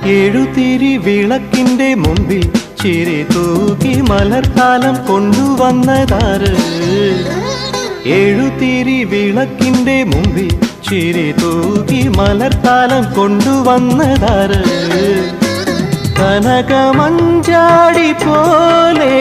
എഴുതിരി വിളക്കിന്റെ മുമ്പിൽ ചിരി തൂകി മലർത്താലം കൊണ്ടുവന്നതാര്? എഴുതിരി വിളക്കിന്റെ മുമ്പിൽ ചിരി തൂകി മലർത്താലം കൊണ്ടുവന്നതാര്? കനകമഞ്ചാടി പോലെ